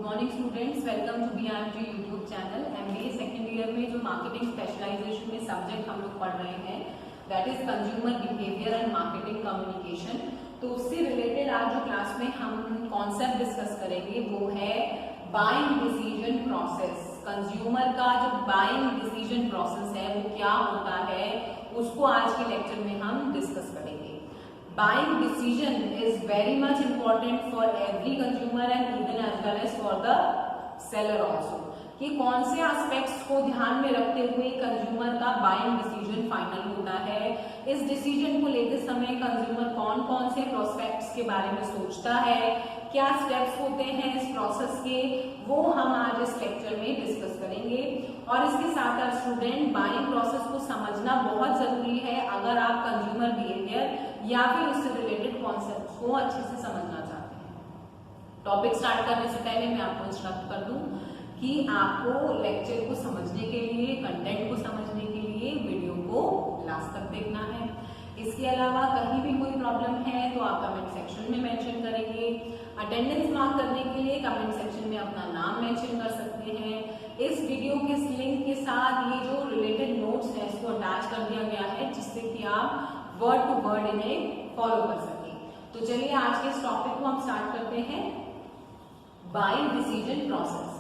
Morning students, welcome to BRMG YouTube channel. MBA second year में जो marketing specialisation में subject हम लोग पढ़ रहे हैं that is consumer behaviour and marketing communication. तो उससे रिलेटेड आज जो क्लास में हम कॉन्सेप्ट डिस्कस करेंगे वो है बाइंग डिसीजन प्रोसेस। कंज्यूमर का जो बाइंग डिसीजन प्रोसेस है वो क्या होता है उसको आज के लेक्चर में हम डिस्कस करेंगे। Buying decision is very much important for every consumer and even as well as for the seller also। कि कौन से एस्पेक्ट्स को ध्यान में रखते हुए कंज्यूमर का बाइंग डिसीजन फाइनल होता है। इस डिसीजन को लेते समय कंज्यूमर कौन कौन से प्रोस्पेक्ट्स के बारे में सोचता है, क्या स्टेप्स होते हैं इस प्रोसेस के, वो हम आज इस लेक्चर में डिस्कस करेंगे। और इसके साथ साथ स्टूडेंट बाइंग प्रोसेस को समझना बहुत जरूरी है अगर आप कंज्यूमर बिहेवियर या फिर उससे रिलेटेड कॉन्सेप्ट्स को अच्छे से समझना चाहते हैं। टॉपिक स्टार्ट करने से पहले मैं आपको इंस्ट्रक्ट कर दूं कि आपको लेक्चर को समझने के लिए, कंटेंट को समझने के लिए वीडियो को लास्ट तक देखना है। इसके अलावा कहीं भी कोई प्रॉब्लम है तो आप कमेंट सेक्शन में मेंशन करेंगे। अटेंडेंस मार्क करने के लिए कमेंट सेक्शन में अपना नाम मेंशन कर सकते हैं। इस वीडियो के लिंक के साथ ये जो रिलेटेड नोट्स है इसको अटैच कर दिया गया है जिससे कि आप वर्ड टू वर्ड इन्हें फॉलो कर सके। तो चलिए आज के इस टॉपिक को हम स्टार्ट करते हैं। Buying decision process.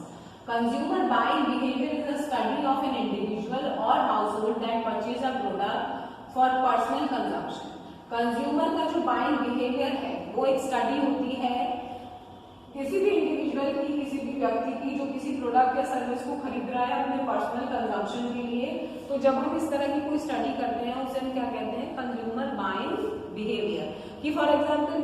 Consumer buying behaviour is the study of an individual or household that purchase a product for personal consumption. Consumer का जो बाइंग बिहेवियर है वो एक स्टडी होती है किसी भी इंडिविजुअल की, किसी भी व्यक्ति की जो किसी प्रोडक्ट या सर्विस को खरीद रहा है अपने पर्सनल कंजम्पशन के लिए। तो जब हम इस तरह की कोई स्टडी करते हैं उसे हम क्या कहते हैं, कंज्यूमर बाइंग बिहेवियर। कि फॉर एग्जांपल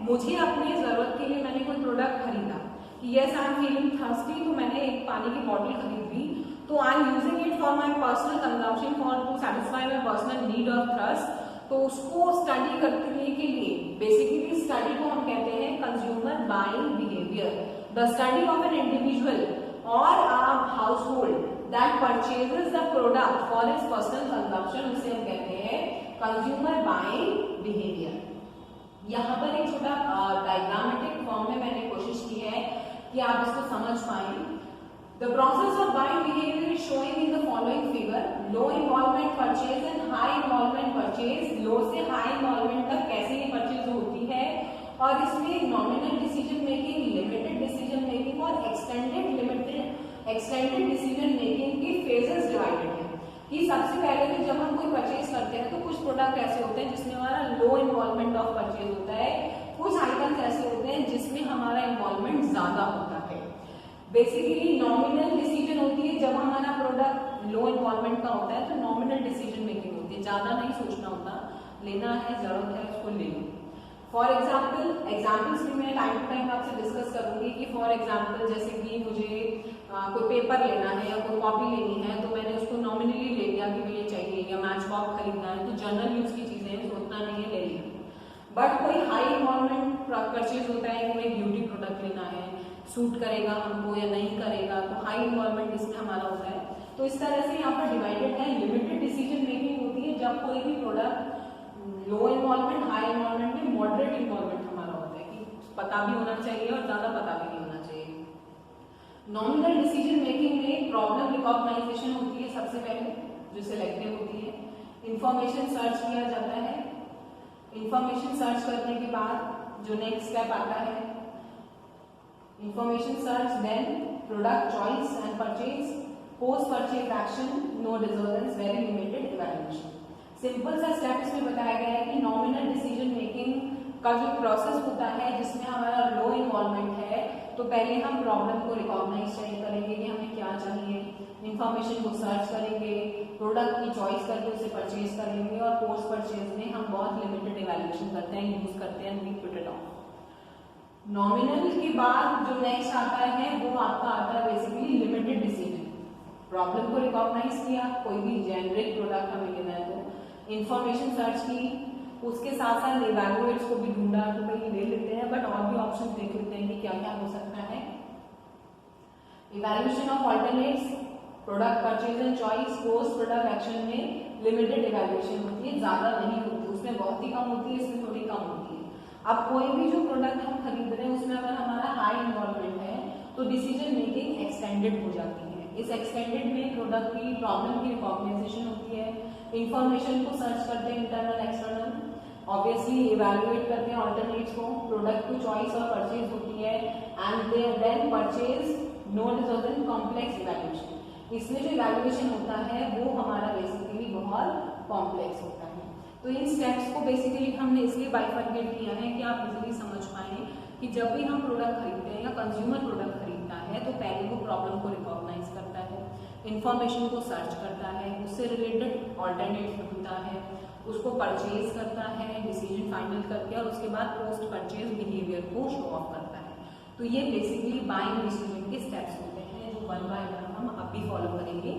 मुझे अपनी जरूरत के लिए मैंने कोई प्रोडक्ट खरीदा कि yes I am feeling thirsty, तो मैंने एक पानी की बॉटल खरीद ली, तो I am using it for my personal consumption for to satisfy my personal need of thirst. तो उसको स्टडी करने के लिए बेसिकली स्टडी को हम कहते हैं consumer buying behaviour. The study of an individual or a household that purchases the product for its personal consumption, उसे हम कहते हैं कंज्यूमर बाइंग बिहेवियर। यहाँ पर एक छोटा डायग्रामेटिक फॉर्म में मैंने कोशिश की है कि आप इसको समझ पाए। The process of buying behavior is showing in the following figure: low involvement purchase and high involvement purchase। लो से हाई इन्वॉल्वमेंट तक कैसे ये परचेज होती है और इसमें nominal decision making, limited decision making और एक्सटेंडेड डिसीजन मेकिंग की फेजेस डिवाइडेड है। कि सबसे पहले तो जब हम कोई परचेज करते हैं तो कुछ प्रोडक्ट ऐसे होते हैं जिसमें हमारा लो इन्वॉल्वमेंट ऑफ परचेज होता है, कुछ आइटम्स ऐसे होते हैं जिसमें हमारा इन्वॉल्वमेंट ज्यादा होता है। बेसिकली नॉमिनल डिसीजन होती है जब हमारा प्रोडक्ट लो इन्वॉल्वमेंट का होता है, तो नॉमिनल डिसीजन मेकिंग होती है, ज्यादा नहीं सोचना होता, लेना है, जरूरत है उसको ले लो। फॉर एग्जाम्पल्स भी मैं टाइम टू टाइम आपसे डिस्कस करूंगी कि फॉर एग्जाम्पल जैसे कि मुझे कोई पेपर लेना है या कोई कॉपी लेनी है तो मैंने उसको नॉमिनली ले लिया कि मुझे चाहिए, या मैच बॉक्स खरीदना है तो जनरल यूज की चीजें सोचना नहीं है, ले लिया। बट कोई हाई इन्वॉल्वमेंट परचेज होता है, कोई ब्यूटी प्रोडक्ट लेना है, सूट करेगा हमको या नहीं करेगा, तो हाई इन्वॉल्वमेंट इसमें हमारा होता है। तो इस तरह से यहाँ पर डिवाइडेड है। लिमिटेड डिसीजन मेकिंग होती है जब कोई भी प्रोडक्ट लो इन्वॉल्वमेंट, हाई इन्वॉल्वमेंट में मॉडरेट इन्वॉल्वमेंट हमारा होता है कि पता भी होना चाहिए और ज्यादा पता भी नहीं होना चाहिए। नॉमिनल डिसीजन मेकिंग में प्रॉब्लम रिकॉग्नाइजेशन होती है सबसे पहले जो सिलेक्टिव होती है। इंफॉर्मेशन सर्च किया जाता है। इंफॉर्मेशन सर्च करने के बाद जो नेक्स्ट स्टेप आता है information search, then product choice and purchase, post purchase action, no disorders, very limited evaluation। Simple सा स्टेप इसमें बताया गया है कि नॉमिनल डिसीजन मेकिंग का जो प्रोसेस होता है जिसमें हमारा लो इन्वॉल्वमेंट है, तो पहले हम प्रॉब्लम को रिकॉग्नाइज करेंगे कि हमें क्या चाहिए, इंफॉर्मेशन को सर्च करेंगे, प्रोडक्ट की चॉइस करके उसे परचेज करेंगे और पोस्ट परचेज में हम बहुत लिमिटेड इवैल्यूएशन करते हैं, यूज करते हैं, we put it off. Nominal के बाद जो नेक्स्ट आता है वो आपका आता है बेसिकली लिमिटेड डिसीजन। प्रॉब्लम को रिकॉग्नाइज किया, कोई भी जेनरिक प्रोडक्ट हमें लेना है तो इंफॉर्मेशन सर्च की, उसके साथ साथ इवैल्यूएट्स को भी ढूंढा तो भाई ले लेते हैं बट और भी ऑप्शन देख लेते हैं कि क्या क्या हो सकता है। Evaluation of alternates, product purchase and choice, post product action में लिमिटेड इवैल्यूएशन होती है, ज्यादा नहीं होती, उसमें बहुत ही कम होती है, इसमें थोड़ी कम होती है। अब कोई भी जो प्रोडक्ट हम खरीद रहे हैं उसमें अगर हमारा हाई इन्वॉल्वमेंट है तो तो डिसीजन मेकिंग एक्सटेंडेड हो जाती है। इस एक्सटेंडेड में प्रोडक्ट की प्रॉब्लम की रिकॉग्नाइजेशन होती है, इंफॉर्मेशन को सर्च करते हैं इंटरनल एक्सटर्नल, ऑब्वियसली इवैल्यूएट करते हैं ऑल्टरनेट्स को, प्रोडक्ट की चॉइस और परचेज होती है and then purchase note is also complex evaluation. इसमें जो इवैल्यूएशन होता है वो हमारा बेसिकली बहुत कॉम्प्लेक्स होता है। तो इन स्टेप्स को बेसिकली हमने इसलिए बाइफरकेट किया है कि आप इजीली समझ पाएं कि जब भी हम प्रोडक्ट खरीदते हैं या कंज्यूमर प्रोडक्ट खरीदता है तो पहले वो प्रॉब्लम को रिकॉग्नाइज करता है, इंफॉर्मेशन को सर्च करता है, उससे रिलेटेड ऑल्टरनेट ढूंढता है, उसको परचेज करता है, डिसीजन फाइनल करके, और उसके बाद पोस्ट परचेज बिहेवियर को शो ऑफ करता है। तो ये बेसिकली बाइंग डिसीजन के स्टेप्स होते हैं जो वन बाय वन हम अभी फॉलो करेंगे।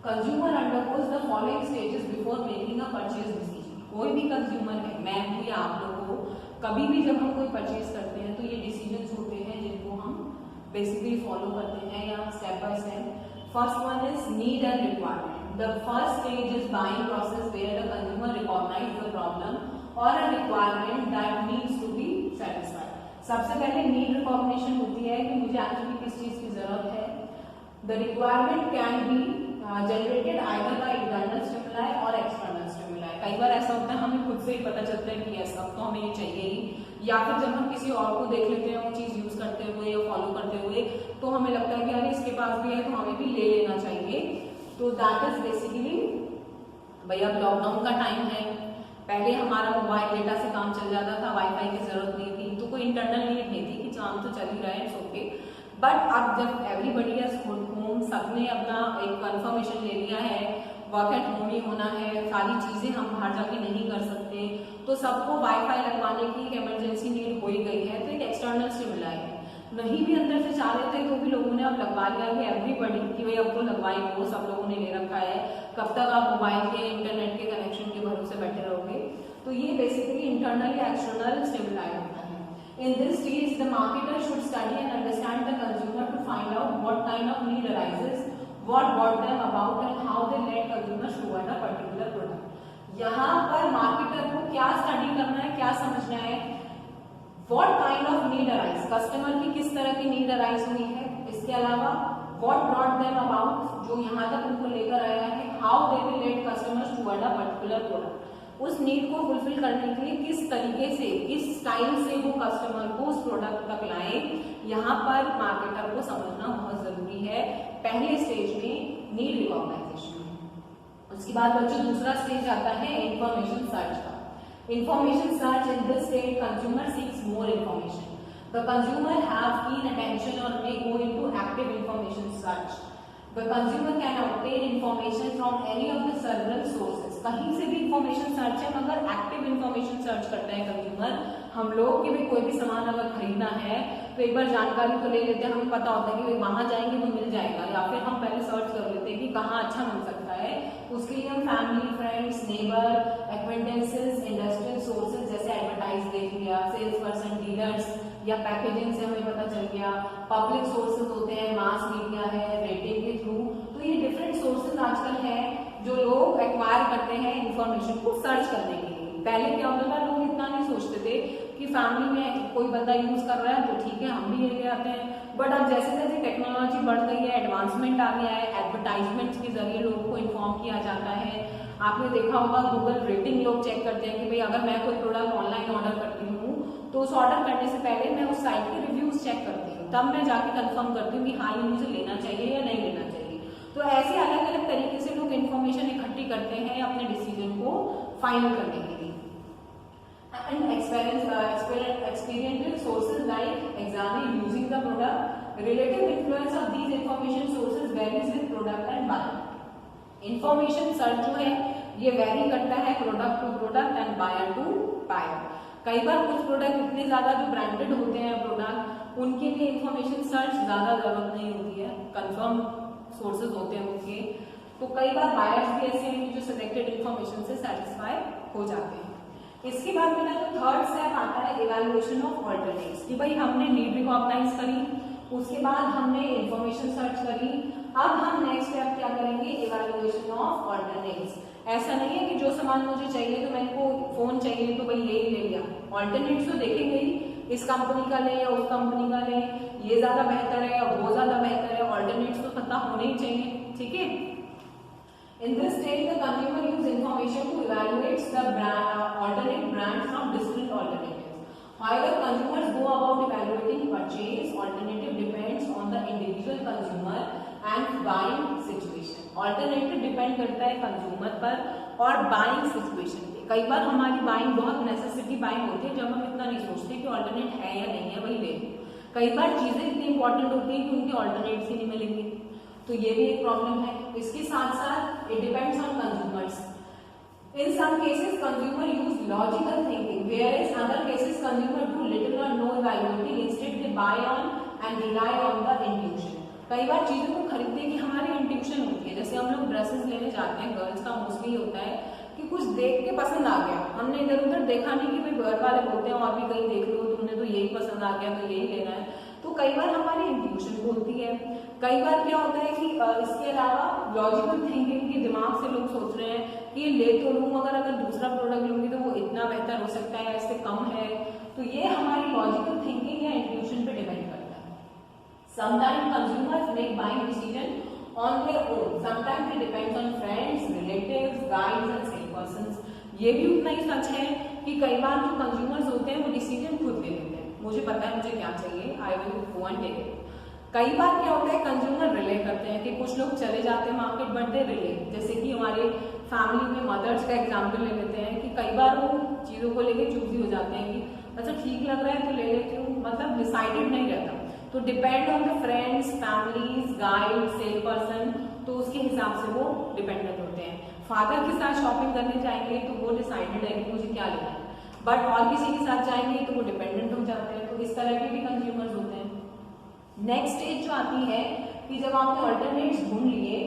Consumer undergoes the following stages before making a purchase decision. कोई भी कंज्यूमर है, मैं हूँ या आप लोग हो, कभी भी जब हम कोई परचेज करते हैं तो ये डिसीजंस होते हैं जिनको हम बेसिकली फॉलो करते हैं या step by step. First one is need and requirement. The first stage is buying process where the consumer recognise the problem or a requirement that needs to be satisfied. सबसे पहले need recognition होती है कि मुझे actually किस चीज की जरूरत है। The requirement can be generated either by internal stimuli और एक्सटर्नल स्टिमुलाई। कई बार ऐसा होता है हमें खुद से ही पता चलता है कि यस अब तो हमें ये चाहिए ही, या फिर जब हम किसी और को देख लेते हैं वो चीज यूज करते हुए या फॉलो करते हुए तो हमें लगता है कि अरे इसके पास भी है तो हमें भी ले लेना चाहिए। तो दैट इज बेसिकली, भैया लॉकडाउन का टाइम है, पहले हमारा मोबाइल डेटा से काम चल जाता था, वाईफाई की जरूरत नहीं थी, तो कोई इंटरनल नीड नहीं थी कि काम तो चल ही रहा है, इट्स ओके। बट अब जब एवरीबडी इज होम, सबने अपना एक कंफर्मेशन ले लिया है, वर्क एट होम ही होना है, सारी चीजें हम बाहर जाके नहीं कर सकते, तो सबको वाईफाई लगवाने की एक इमरजेंसी नीड हो ही गई है, तो एक एक्सटर्नल स्टिमुलाई है। नहीं भी अंदर से चाह रहे थे तो भी लोगों ने अब लगवा लिया कि एवरीबडी कि भाई अब तो लगवाएंगे, सब लोगों ने ले रखा है, कब तक आप मोबाइल के इंटरनेट के कनेक्शन के भरोसे बैठे रहोगे। तो ये बेसिकली इंटरनल या एक्सटर्नल स्टिमुलाई होता है। In this stage, the marketer should study and understand the consumer to find out what kind of need arises, what brought them about, and how they led consumers toward a particular product. यहाँ पर marketer को क्या study करना है, क्या समझना है, what kind of need arise, customer की किस तरह की नीड अराइज हुई है, इसके अलावा what brought them about, जो यहाँ तक उनको लेकर आया है, how they will lead customers toward a particular product, उस नीड को फुलफिल करने के लिए किस तरीके से, किस स्टाइल से वो कस्टमर को उस प्रोडक्ट तक लाए, यहाँ पर मार्केटर को समझना बहुत जरूरी है पहले स्टेज में नीड रिकॉग्नाइजेशन। उसके बाद बच्चों दूसरा स्टेज आता है इंफॉर्मेशन सर्च का। Information search, in this stage consumer seeks more information. The consumer have keen attention or may go into active information search. The consumer can obtain information from any of the several sources. कहीं से भी information search है, मगर active information search करता है consumer. हम लोग कि भाई कोई भी सामान अगर खरीदना है तो एक बार जानकारी तो ले लेते हैं, हमें पता होता है कि भाई वहां जाएंगे तो मिल जाएगा, या फिर हम पहले सर्च कर लेते हैं कि कहाँ अच्छा मिल सकता है। उसके लिए हम family, friends, neighbour, acquaintances, industrial sources जैसे एडवर्टाइज देख लिया, सेल्स पर्सन, डीलर्स या पैकेजिंग से हमें पता चल गया, पब्लिक सोर्सेज होते हैं, मास मीडिया है, रेटिंग के थ्रू। तो ये डिफरेंट सोर्सेज आजकल है जो लोग एक्वायर करते हैं इंफॉर्मेशन को सर्च करने के लिए। पहले क्या होता था, लोग इतना नहीं सोचते थे कि फैमिली में कोई बंदा यूज कर रहा है तो ठीक है हम भी ले आते हैं। बट अब जैसे जैसे टेक्नोलॉजी बढ़ गई है, एडवांसमेंट आ गया है, एडवर्टाइजमेंट्स के जरिए लोगों को इन्फॉर्म किया जाता है। आपने देखा होगा गूगल रेटिंग लोग चेक करते हैं कि भाई अगर मैं कोई प्रोडक्ट ऑनलाइन ऑर्डर करती हूँ तो उस ऑर्डर करने से पहले मैं उस साइट के रिव्यूज चेक करती हूँ, तब मैं जाके कंफर्म करती हूँ कि हाँ ये मुझे लेना चाहिए या नहीं लेना चाहिए। तो ऐसे अलग अलग तरीके से लोग इन्फॉर्मेशन इकट्ठी करते हैं अपने डिसीजन को फाइनल करने के लिए। And experiential sources like examining using the product, relative influence of these information sources varies with product and buyer. Information search जो है ये वेरी करता है product to product and buyer to buyer. कई बार कुछ प्रोडक्ट इतने ज्यादा जो ब्रांडेड होते हैं प्रोडक्ट, उनके लिए इंफॉर्मेशन सर्च ज्यादा जरूरत नहीं होती है, कंफर्म सोर्सेज होते हैं उनके। तो कई बार बायर्स भी ऐसे हैं जो सिलेक्टेड इंफॉर्मेशन से सेटिस्फाई हो जाते हैं। इसके बाद मेरा जो थर्ड स्टेप आता है इवैल्यूएशन ऑफ ऑल्टरनेट्स, कि भाई हमने नीड रिकॉग्नाइज करी, उसके बाद हमने इंफॉर्मेशन सर्च करी, अब हम नेक्स्ट स्टेप क्या करेंगे, इवैल्यूएशन ऑफ ऑल्टरनेट्स। ऐसा नहीं है कि जो सामान मुझे चाहिए तो मेरे को फोन चाहिए तो भाई यही ले लिया, ऑल्टरनेट्स तो देखेंगे ही, इस कंपनी का ले या उस कंपनी का ले, ये ज्यादा बेहतर है या वो ज्यादा बेहतर है, ऑल्टरनेट्स तो पता होने ही चाहिए, ठीक है। In this stage, the consumer use information to evaluate the alternate brands from different alternatives. However, consumers go about evaluating purchase alternative depends on the individual consumer and buying situation. Alternative depend करता है consumer पर और buying situation पे। कई बार हमारी buying बहुत necessity buying होती है जब हम इतना नहीं सोचते कि alternate है या नहीं है, वही ले। कई बार चीजें इतनी important होती है कि उनके alternates ही नहीं मिलेंगे, तो ये भी एक प्रॉब्लम है। इसके साथ साथ it depends on consumers. In some cases consumer use logical thinking, whereas other cases consumer do little or no evaluating, instead they buy on and rely on the intuition. कई बार चीजों को खरीदने की हमारी इंट्यूशन होती है, जैसे हम लोग ड्रेसेस लेने जाते हैं, गर्ल्स का मोस्टली होता है कि कुछ देख के पसंद आ गया, हमने इधर उधर देखा नहीं कि भाई घर वाले बोलते हैं और भी कहीं देख लो, तुमने तो यही पसंद आ गया तो यही लेना है, तो कई बार हमारी इंट्यूशन बोलती है। कई बार क्या होता है कि इसके अलावा लॉजिकल थिंकिंग के दिमाग से लोग सोच रहे हैं कि ये ले तो लूँ मगर अगर दूसरा प्रोडक्ट लूंगी तो वो इतना बेहतर हो सकता है, इससे कम है, तो ये हमारी लॉजिकल थिंकिंग या इंट्यूशन पे डिपेंड करता है। Sometimes consumers make buying decision on their own, sometimes it depends on friends, relatives, guides and sale persons. ये भी उतना ही सच है कि कई बार जो कंज्यूमर्स होते हैं वो डिसीजन खुद ले लेते हैं, मुझे पता है मुझे क्या चाहिए, I will go and take it. कई बार क्या होता है कंज्यूमर रिले करते हैं कि कुछ लोग चले जाते हैं मार्केट बट दे रिले, जैसे कि हमारे फैमिली में मदर्स का एग्जांपल ले लेते हैं कि कई बार वो चीज़ों को लेके चूजी हो जाते हैं कि अच्छा ठीक लग रहा है तो ले लेती हूँ, मतलब डिसाइडेड नहीं रहता, तो depend on the friends, families, guide, cell person, तो उसके हिसाब से वो डिपेंडेंट होते हैं। फादर के साथ शॉपिंग करने जाएंगे तो वो डिसाइडेड है कि मुझे क्या लेना है, बट और किसी के साथ जाएंगे तो वो डिपेंडेंट हो जाते हैं, तो इस तरह के भी कंज्यूमर्स होते हैं। नेक्स्ट स्टेज जो आती है कि जब आपने अल्टरनेट्स ढूंढ लिए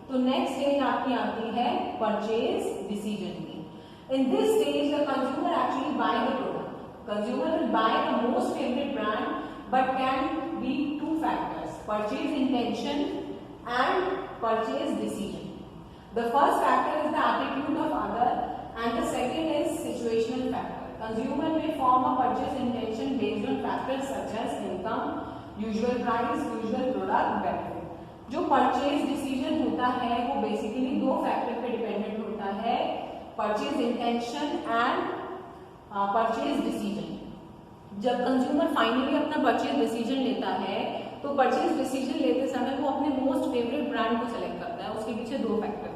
तो नेक्स्ट स्टेज आपकी आती है परचेज डिसीजन की। इन this stage the consumer actually by the product, consumer will by the most favourite brand but can be two factors, purchase intention and purchase decision. The first factor is the attitude of other and the second is situational factor. Consumer may form a purchase intention based on factors such as income, usual price, usual product, benefit. जो purchase decision होता है वो basically दो factor पे dependent होता है, purchase intention and purchase decision. जब consumer finally अपना परचेज डिसीजन लेता है तो परचेज डिसीजन लेते समय वो अपने मोस्ट फेवरेट ब्रांड को सेलेक्ट करता है, उसके पीछे दो फैक्टर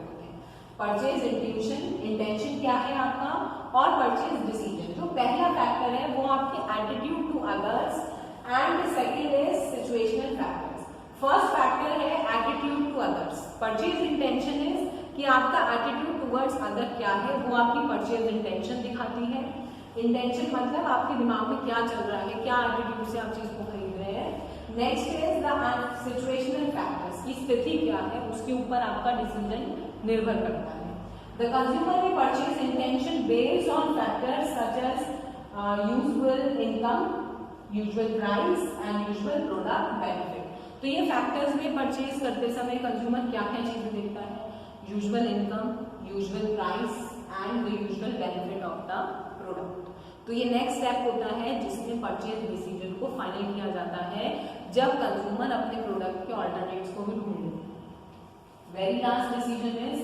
परचेज इंट्यूशन, इंटेंशन क्या है आपका, और परचेज डिसीजन। जो पहला फैक्टर है वो आपके attitude to others and the second is situational factors. First factor है attitude to others, purchase intention is कि आपका एटीट्यूड टुवर्ड्स अदर क्या है, वो आपकी परचेज इंटेंशन दिखाती है। इंटेंशन मतलब आपके दिमाग में क्या चल रहा है, क्या एटीट्यूड से आप चीज को खरीद रहे हैं। Next is the situational factors की स्थिति क्या है, उसके ऊपर आपका डिसीजन निर्भर करता है। The consumer may purchase intention based on factors such as usual income, usual price and usual product benefit. तो ये फैक्टर्स में परचेज करते समय कंज्यूमर क्या क्या चीजें देखता है, usual income, usual price and the usual benefit of the product. तो ये नेक्स्ट स्टेप होता है जिसमें परचेज डिसीजन को फाइनल किया जाता है जब कंज्यूमर अपने प्रोडक्ट के ऑल्टरनेट्स को भी ढूंढ लेते हैं। Very last decision is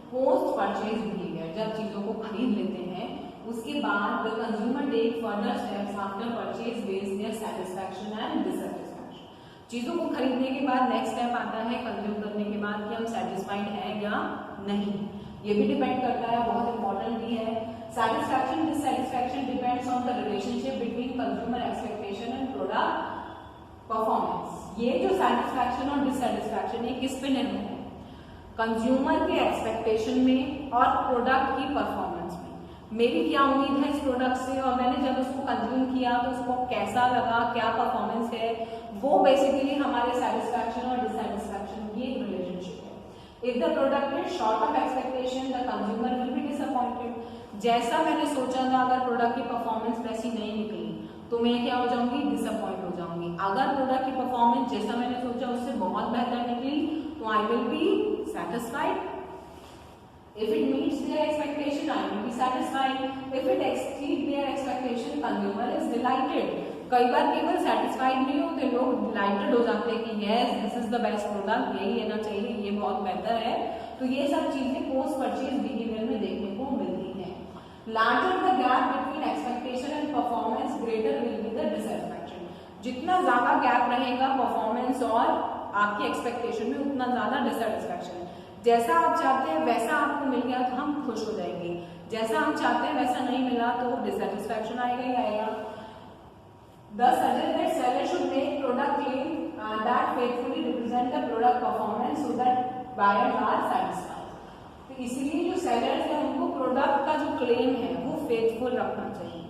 post purchase behaviour, जब चीजों को खरीद लेते हैं उसके बाद the consumer take further steps after purchase based their satisfaction and dissatisfaction. चीजों को खरीदने के बाद नेक्स्ट स्टेप आता है कंज्यूम करने के बाद कि हम सेटिस्फाइड हैं या नहीं, ये भी डिपेंड करता है, बहुत इंपॉर्टेंट भी है। Satisfaction dissatisfaction depends on the relationship between consumer expectation and product performance. ये जो सैटिस्फैक्शन और डिससैटिस्फैक्शन है किस पे निर्भर है, कंज्यूमर के एक्सपेक्टेशन में और प्रोडक्ट की परफॉर्मेंस में। मेरी क्या उम्मीद है इस प्रोडक्ट से और मैंने जब उसको कंज्यूम किया तो उसको कैसा लगा, क्या परफॉर्मेंस है, वो बेसिकली हमारे सेटिस्फैक्शन और डिससैटिस्फैक्शन की एक रिलेशनशिप है। If the product is short of expectation the consumer will be disappointed. जैसा मैंने सोचा था अगर प्रोडक्ट की परफॉर्मेंस वैसी नहीं निकली तो मैं क्या हो जाऊंगी, डिसअपॉइंट हो जाऊंगी। अगर प्रोडक्ट की परफॉर्मेंस जैसा मैंने सोचा उससे बहुत बेहतर निकली तो I will be satisfied. If it meets their expectation, I will be satisfied. If it exceeds their expectation, consumer is delighted. कई बार केवल सेटिस्फाइड नहीं होते लोग, डिलाइटेड हो जाते हैं कि yes this is the best product, यही लेना चाहिए, ये बहुत बेहतर है। तो ये सब चीजें पोस्ट परचेज बिहेवियर में देखने को मिलती है। Larger the gap between expectation and performance greater will be the dissatisfaction. जितना ज्यादा गैप रहेगा परफॉर्मेंस और आपकी एक्सपेक्टेशन में, उतना ज्यादा डिससेटिस्फैक्शन। जैसा आप चाहते हैं वैसा आपको मिल गया तो हम खुश हो जाएंगे, जैसा हम चाहते हैं वैसा नहीं मिला तो डिससेटिस्फैक्शन आएगा ही आएगा। The suggest that seller should make product claim that faithfully represent the product performance so that buyers are satisfied। तो इसलिए जो सेलर्स हैं उनको प्रोडक्ट का जो क्लेम है वो फेथफुल रखना चाहिए।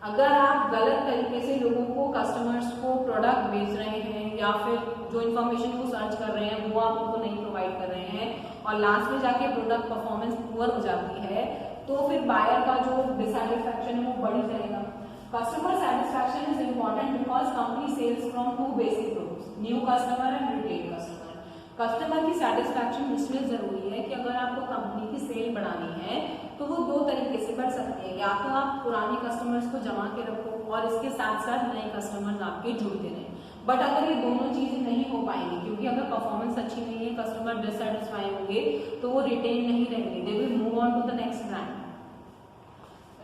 अगर आप गलत तरीके से लोगों को, कस्टमर्स को प्रोडक्ट बेच रहे हैं या फिर जो इन्फॉर्मेशन को सर्च कर रहे हैं वो आप उनको नहीं प्रोवाइड कर रहे हैं और लास्ट में जाके प्रोडक्ट परफॉर्मेंस पुअर हो जाती है, तो फिर बायर का जो डिससैटिस्फैक्शन है वो बढ़ जाएगा। Customer satisfaction is important because company sells from two basic groups, new customer and retain customer। Customer की सेटिस्फैक्शन इसमें जरूरी है कि अगर आपको कंपनी की सेल बढ़ानी है तो वो दो तरीके से बढ़ सकती है, या तो आप पुराने कस्टमर्स को जमा के रखो और इसके साथ साथ नए कस्टमर्स आपके जुड़ते रहें। बट अगर ये दोनों चीजें नहीं हो पाएंगी, क्योंकि अगर परफॉर्मेंस अच्छी नहीं है, कस्टमर डिससेटिस्फाई होंगे तो वो रिटेन नहीं रहेंगे, they will move on to the next brand.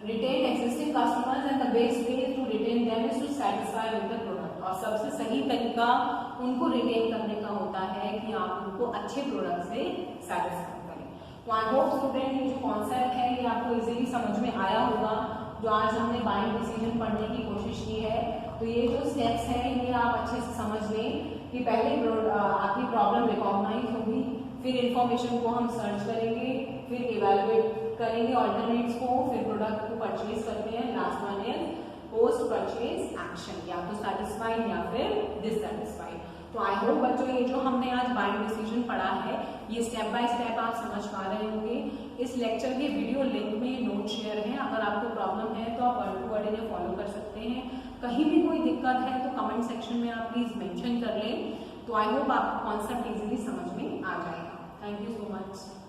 Retain existing customers and the best way to retain them is to satisfy with the product। और सबसे सही तरीका उनको रिटेन करने का होता है कि आप उनको अच्छे प्रोडक्ट से सेटिस्फाई करें। तो आई होप स्टूडेंट ये जो कॉन्सेप्ट है ये आपको इजीली समझ में आया होगा, जो आज हमने बाइंग डिसीजन पढ़ने की कोशिश की है। तो ये जो स्टेप्स हैं ये आप अच्छे से समझ लें कि पहले आपकी प्रॉब्लम रिकॉग्नाइज होगी, फिर इंफॉर्मेशन को हम सर्च करेंगे, फिर इवेलुएट करेंगे ऑल्टरनेट्स को, फिर प्रोडक्ट को परचेज करते हैं, last one is post purchase action, या तो सेटिस्फाइड या फिर डिससेटिस्फाइड। तो आई होप बच्चों ये जो हमने आज बाइंग डिसीजन पढ़ा है ये स्टेप बाय स्टेप आप समझ पा रहे होंगे। इस लेक्चर के वीडियो लिंक में नोट शेयर है, अगर आपको प्रॉब्लम है तो आप वर्ड टू वर्ड इन्हें फॉलो कर सकते हैं। कहीं भी कोई दिक्कत है तो कमेंट सेक्शन में आप प्लीज मेंशन कर लें। तो आई होप आपको कॉन्सेप्ट इजीली समझ में आ जाएगा। Thank you so much.